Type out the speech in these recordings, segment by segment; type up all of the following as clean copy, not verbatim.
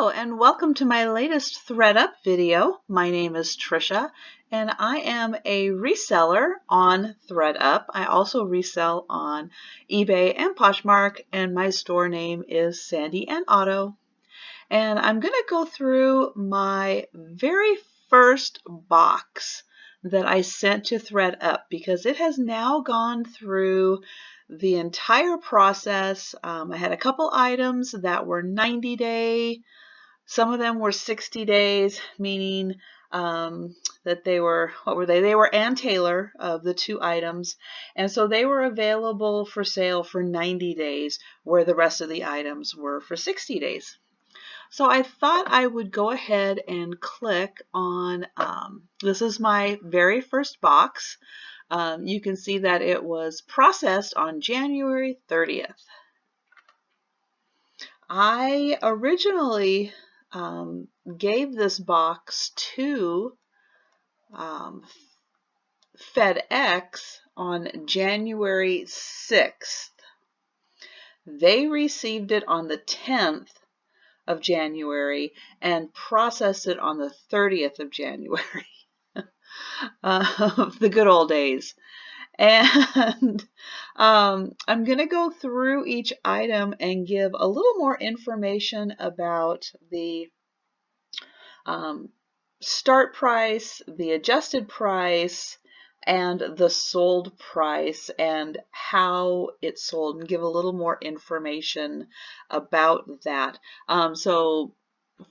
Hello and welcome to my latest ThredUp video. My name is Trisha and I am a reseller on ThredUp. I also resell on eBay and Poshmark, and my store name is Sandy and Otto. And I'm going to go through my very first box that I sent to ThredUp because it has now gone through the entire process. I had a couple items that were 90-day. Some of them were 60 days, meaning that they were, what were they? They were Ann Taylor of the two items. And so they were available for sale for 90 days, where the rest of the items were for 60 days. So I thought I would go ahead and click on, this is my very first box. You can see that it was processed on January 30th. I originally gave this box to FedEx on January 6th. They received it on the 10th of January and processed it on the 30th of January. The good old days. And I'm going to go through each item and give a little more information about the start price, the adjusted price, and the sold price and how it sold, and give a little more information about that. So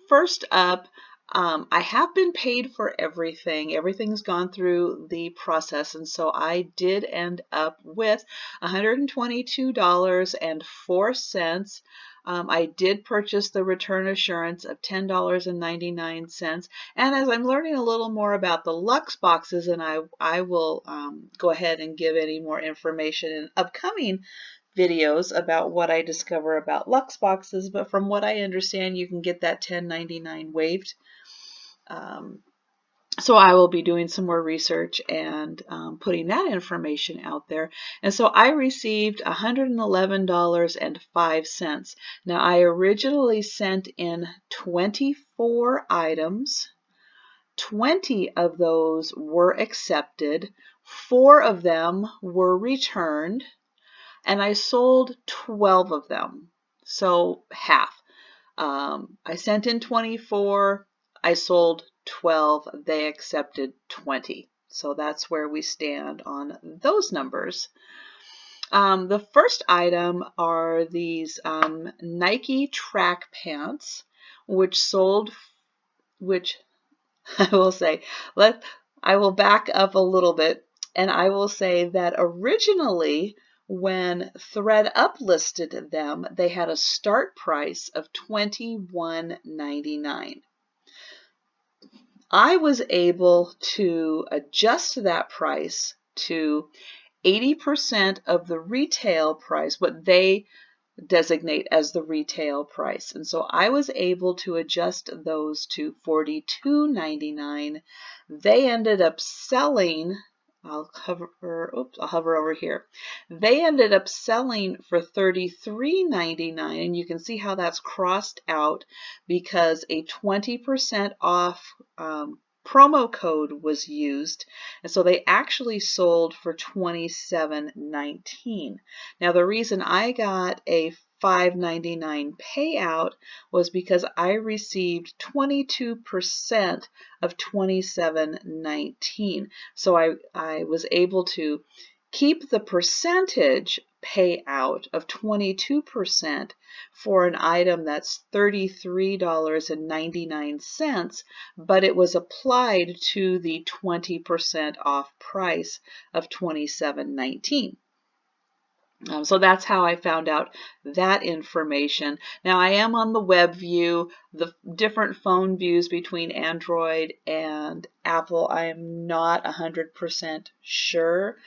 first up, I have been paid for everything. Everything's gone through the process, and so I did end up with $122.04. I did purchase the return assurance of $10.99, and as I'm learning a little more about the Luxe boxes, and I will go ahead and give any more information in upcoming videos about what I discover about Luxe boxes, but from what I understand, you can get that $10.99 waived. So I will be doing some more research and putting that information out there. And so I received $111.05. Now I originally sent in 24 items. 20 of those were accepted. 4 of them were returned. And I sold 12 of them. So half. I sent in 24. I sold 12, they accepted 20. So that's where we stand on those numbers. The first item are these Nike track pants, which I will say, I will back up a little bit, and I will say that originally when ThredUp listed them, they had a start price of $21.99. I was able to adjust that price to 80% of the retail price, what they designate as the retail price. And so I was able to adjust those to $42.99. They ended up selling, I'll hover over here. They ended up selling for $33.99, and you can see how that's crossed out because a 20% off promo code was used, and so they actually sold for $27.19. Now the reason I got a $5.99 payout was because I received 22% of $27.19. So I was able to keep the percentage payout of 22% for an item that's $33.99, but it was applied to the 20% off price of $27.19. So that's how I found out that information. Now I am on the web view, the different phone views between Android and Apple. I am not 100% sure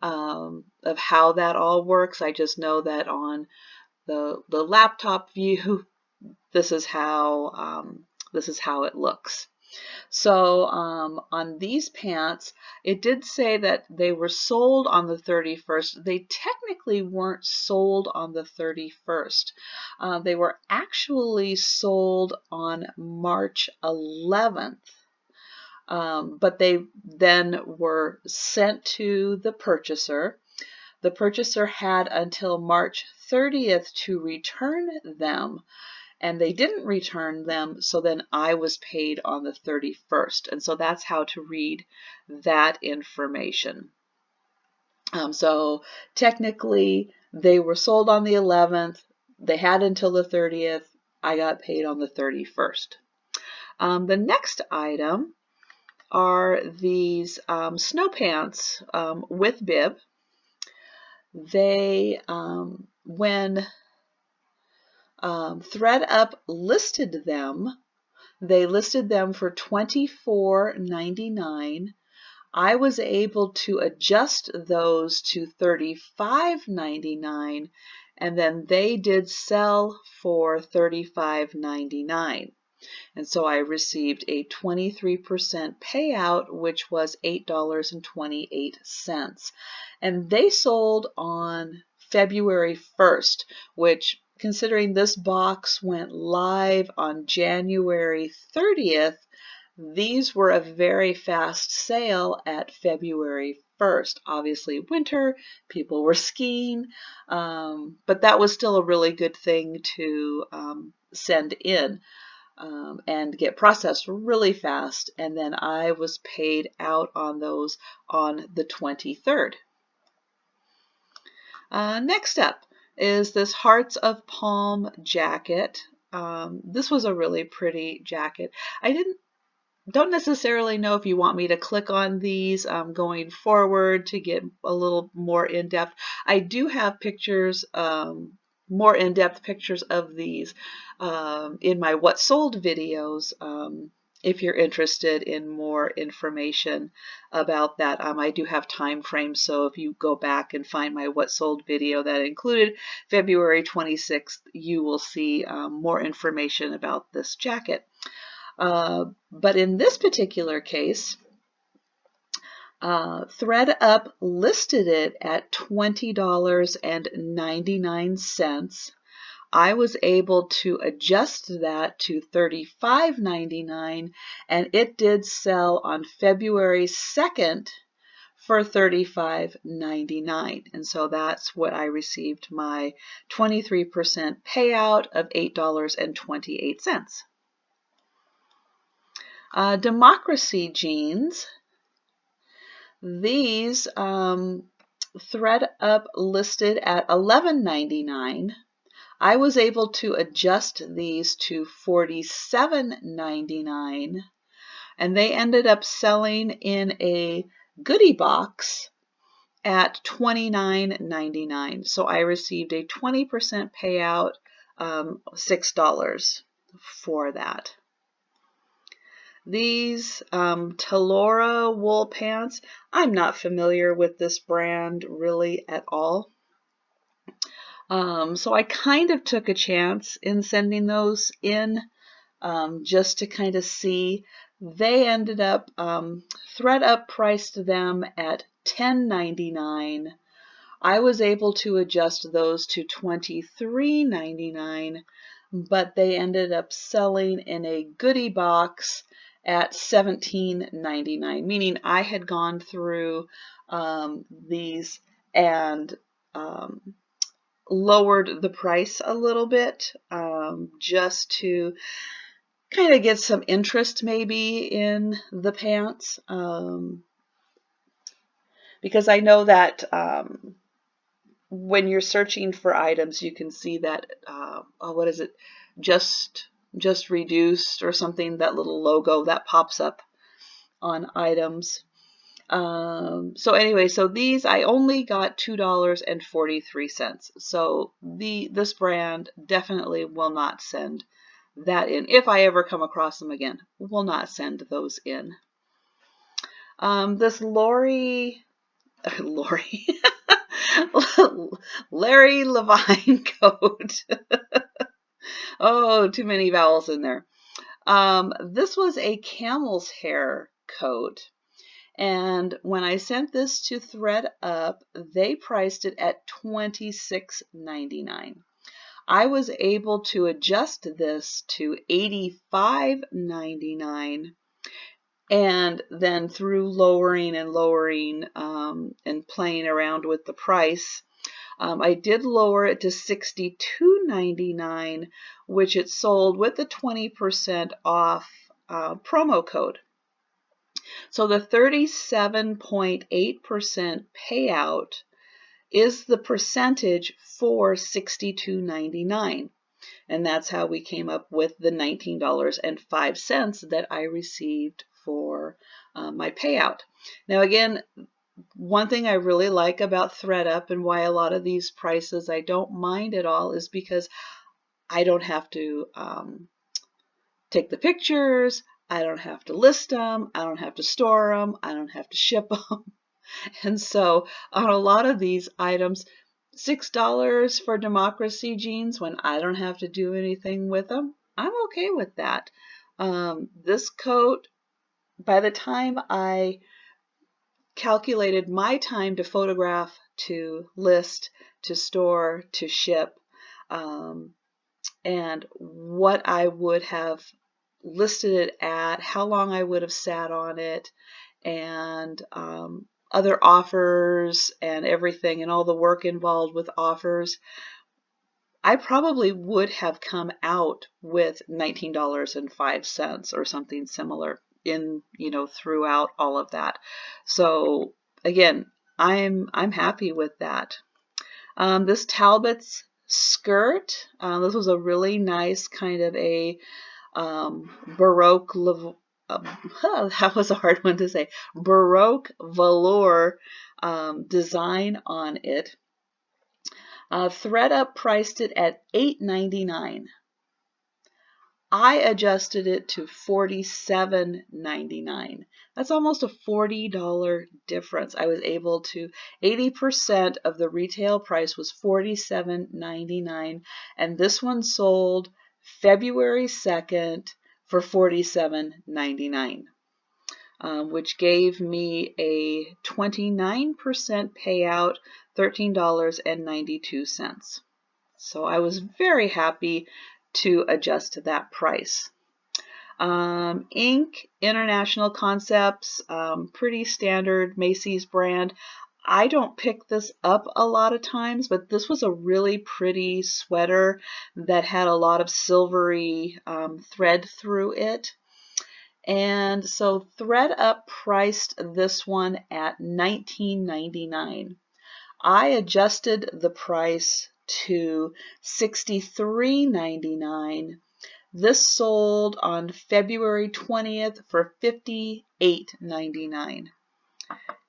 of how that all works. I just know that on the laptop view, this is how it looks. So on these pants, it did say that they were sold on the 31st. They technically weren't sold on the 31st. They were actually sold on March 11th. But they then were sent to the purchaser. The purchaser had until March 30th to return them, and they didn't return them, so then I was paid on the 31st. And so that's how to read that information. So technically, they were sold on the 11th. They had until the 30th. I got paid on the 31st. The next item are these snow pants with bib. They, when ThredUp listed them, they listed them for $24.99. I was able to adjust those to $35.99, and then they did sell for $35.99. And so I received a 23% payout, which was $8.28. And they sold on February 1st, which, considering this box went live on January 30th, these were a very fast sale at February 1st. Obviously winter, people were skiing, but that was still a really good thing to send in. And get processed really fast, and then I was paid out on those on the 23rd. Next up is this Hearts of Palm jacket. This was a really pretty jacket. I don't necessarily know if you want me to click on these going forward to get a little more in-depth. I do have pictures, more in-depth pictures of these in my What Sold videos. If you're interested in more information about that, I do have time frames, so if you go back and find my What Sold video that included February 26th, you will see more information about this jacket. But in this particular case, ThredUp listed it at $20.99. I was able to adjust that to $35.99, and it did sell on February 2nd for $35.99. And so that's what I received my 23% payout of $8.28. Democracy jeans. These ThredUp listed at $11.99. I was able to adjust these to $47.99, and they ended up selling in a goodie box at $29.99. So I received a 20% payout, $6 for that. These Talora wool pants, I'm not familiar with this brand really at all. So I kind of took a chance in sending those in just to kind of see. They ended up, ThredUp priced them at $10.99. I was able to adjust those to $23.99, but they ended up selling in a goodie box at $17.99, meaning I had gone through these and lowered the price a little bit just to kind of get some interest maybe in the pants, because I know that when you're searching for items, you can see that what is it, just reduced or something, that little logo that pops up on items. So anyway, so these I only got $2.43. So this brand definitely will not send that in. If I ever come across them again, will not send those in. This Larry Levine coat. Oh, too many vowels in there. This was a camel's hair coat. And when I sent this to ThredUp, they priced it at $26.99. I was able to adjust this to $85.99, and then through lowering and lowering and playing around with the price, I did lower it to $62.99, which it sold with the 20% off promo code. So the 37.8% payout is the percentage for $62.99. And that's how we came up with the $19.05 that I received for my payout. Now again, one thing I really like about ThredUp and why a lot of these prices I don't mind at all is because I don't have to take the pictures, I don't have to list them, I don't have to store them, I don't have to ship them. And so on a lot of these items, $6 for democracy jeans when I don't have to do anything with them, I'm okay with that. This coat, by the time I calculated my time to photograph, to list, to store, to ship, and what I would have listed it at, how long I would have sat on it, and other offers and everything, and all the work involved with offers, I probably would have come out with $19.05 or something similar in, throughout all of that. So again, I'm happy with that. This Talbots skirt, this was a really nice kind of a Baroque, that was a hard one to say, Baroque velour design on it. ThredUp priced it at $8.99. I adjusted it to $47.99. That's almost a $40 difference. I was able to, 80% of the retail price was $47.99, and this one sold February 2nd for $47.99, which gave me a 29% payout, $13.92. So I was very happy to adjust to that price. Inc. International Concepts, pretty standard Macy's brand. I don't pick this up a lot of times, but this was a really pretty sweater that had a lot of silvery thread through it. And so ThredUp priced this one at $19.99. I adjusted the price to $63.99. This sold on February 20th for $58.99.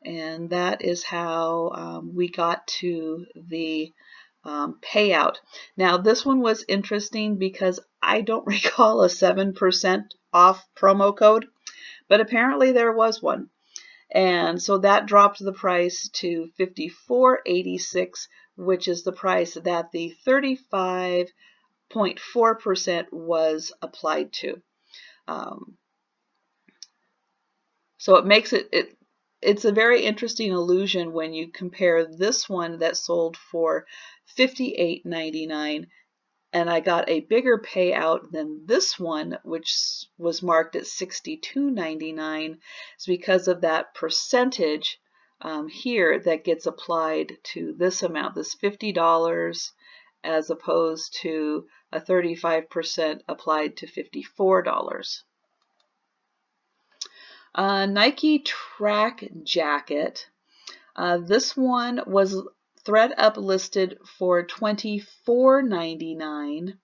And that is how we got to the payout. Now this one was interesting because I don't recall a 7% off promo code, but apparently there was one. And so that dropped the price to $54.86, which is the price that the 35.4% was applied to. So it makes it's a very interesting illusion when you compare this one that sold for $58.99, and I got a bigger payout than this one, which was marked at $62.99. It's because of that percentage here that gets applied to this amount, this $50, as opposed to a 35% applied to $54. Nike track jacket. This one was ThredUp listed for $24.99.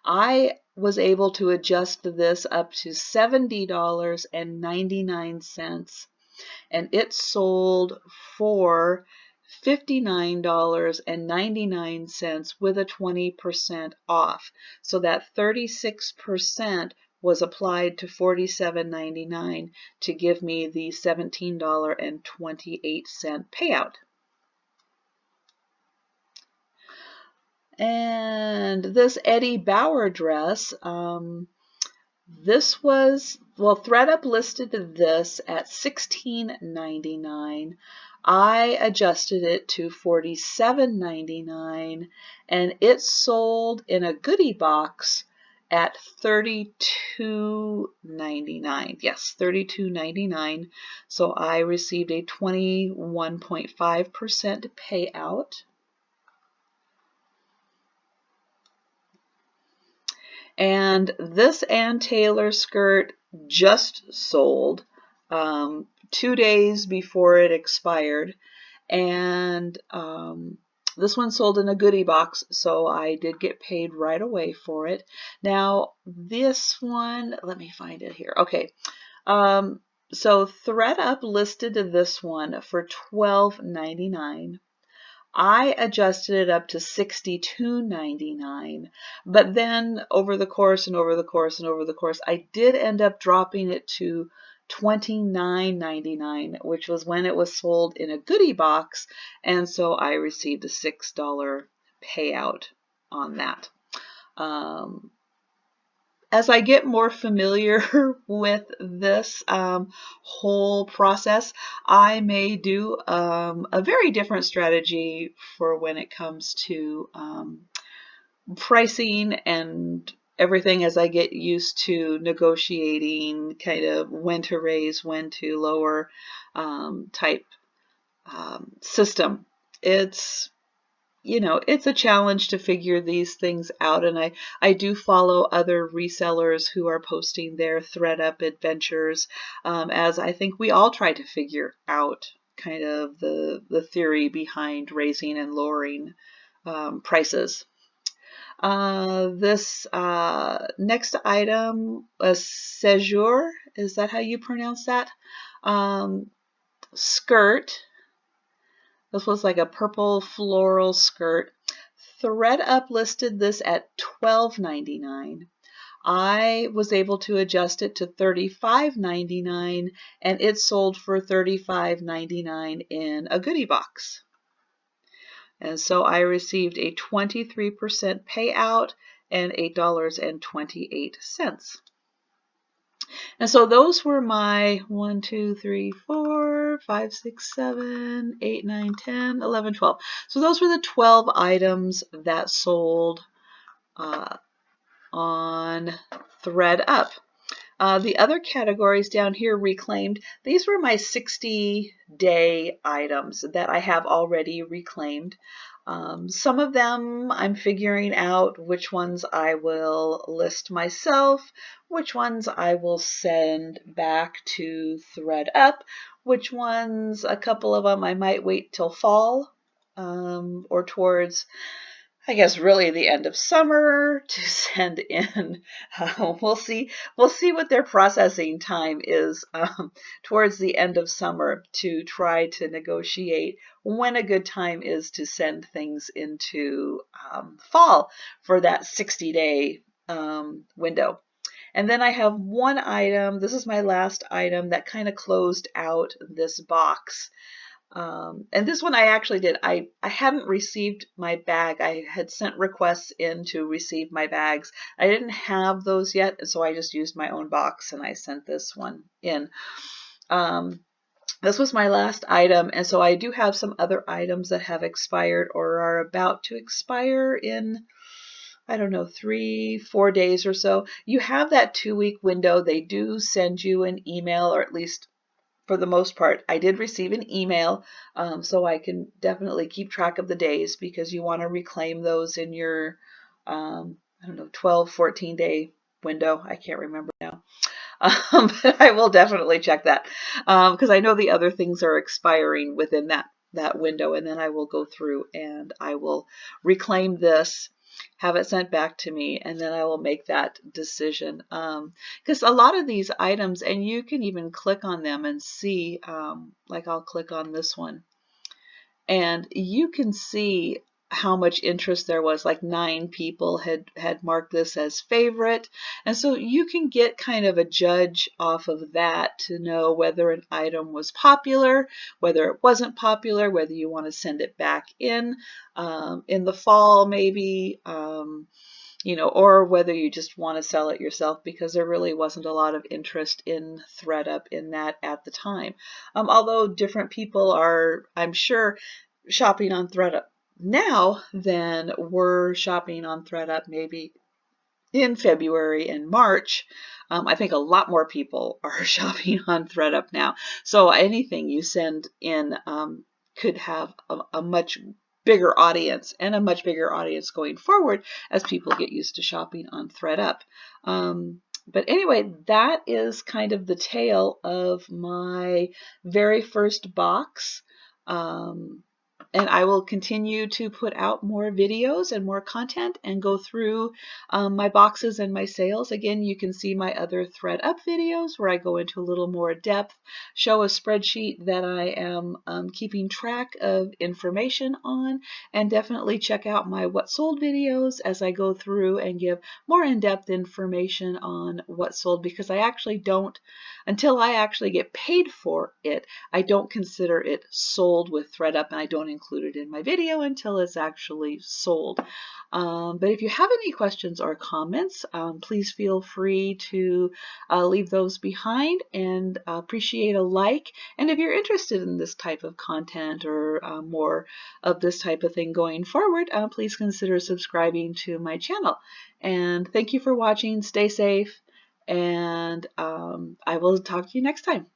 I was able to adjust this up to $70.99, and it sold for $59.99 with a 20% off. So that 36% was applied to $47.99 to give me the $17.28 payout. And this Eddie Bauer dress, This was, well, ThredUp listed this at $16.99. I adjusted it to $47.99, and it sold in a goodie box at $32.99. Yes, $32.99. So I received a 21.5% payout. And this Ann Taylor skirt just sold 2 days before it expired. And this one sold in a goodie box, so I did get paid right away for it. Now, this one, let me find it here. Okay. So ThredUp listed this one for $12.99. I adjusted it up to $62.99, but then over the course, I did end up dropping it to $29.99, which was when it was sold in a goodie box, and so I received a $6 payout on that. As I get more familiar with this whole process, I may do a very different strategy for when it comes to pricing and everything, as I get used to negotiating kind of when to raise, when to lower type system. It's a challenge to figure these things out, and I do follow other resellers who are posting their ThredUp adventures, as I think we all try to figure out kind of the theory behind raising and lowering prices. This next item, a séjour, is that how you pronounce that? Skirt. This was like a purple floral skirt. ThredUp listed this at $12.99. I was able to adjust it to $35.99, and it sold for $35.99 in a goodie box. And so I received a 23% payout and $8.28. And so those were my 1, 2, 3, 4, 5, 6, 7, 8, 9, 10, 11, 12. So those were the 12 items that sold on ThredUp. The other categories down here reclaimed, these were my 60-day items that I have already reclaimed. Some of them I'm figuring out which ones I will list myself, which ones I will send back to ThredUp, which ones, a couple of them I might wait till fall or towards, I guess, really the end of summer to send in. We'll see what their processing time is towards the end of summer to try to negotiate when a good time is to send things into fall for that 60-day window. And then I have one item, this is my last item that kind of closed out this box. And this one I actually did. I hadn't received my bag. I had sent requests in to receive my bags. I didn't have those yet, so I just used my own box and I sent this one in. This was my last item, and so I do have some other items that have expired or are about to expire in, I don't know, 3-4 days or so. You have that 2-week window. They do send you an email, or at least for the most part, I did receive an email, so I can definitely keep track of the days, because you want to reclaim those in your, I don't know, 12, 14-day window. I can't remember now. But I will definitely check that, because I know the other things are expiring within that window, and then I will go through and I will reclaim this, have it sent back to me, and then I will make that decision. Because a lot of these items, and you can even click on them and see, like I'll click on this one, and you can see how much interest there was. Like 9 people had marked this as favorite, and so you can get kind of a judge off of that to know whether an item was popular, whether it wasn't popular, whether you want to send it back in the fall maybe, or whether you just want to sell it yourself, because there really wasn't a lot of interest in ThredUp in that at the time. Although different people are, I'm sure, shopping on ThredUp now than were shopping on ThredUp maybe in February and March. I think a lot more people are shopping on ThredUp now. So anything you send in could have a much bigger audience, and a much bigger audience going forward as people get used to shopping on ThredUp. But anyway, that is kind of the tale of my very first box. And I will continue to put out more videos and more content and go through my boxes and my sales. Again, you can see my other ThredUp videos where I go into a little more depth, show a spreadsheet that I am keeping track of information on, and definitely check out my what sold videos as I go through and give more in-depth information on what sold, because I actually don't, until I actually get paid for it, I don't consider it sold with ThredUp, and I don't include it in my video until it's actually sold. But if you have any questions or comments, please feel free to leave those behind, and appreciate a like. And if you're interested in this type of content or more of this type of thing going forward, please consider subscribing to my channel. And thank you for watching. Stay safe, and I will talk to you next time.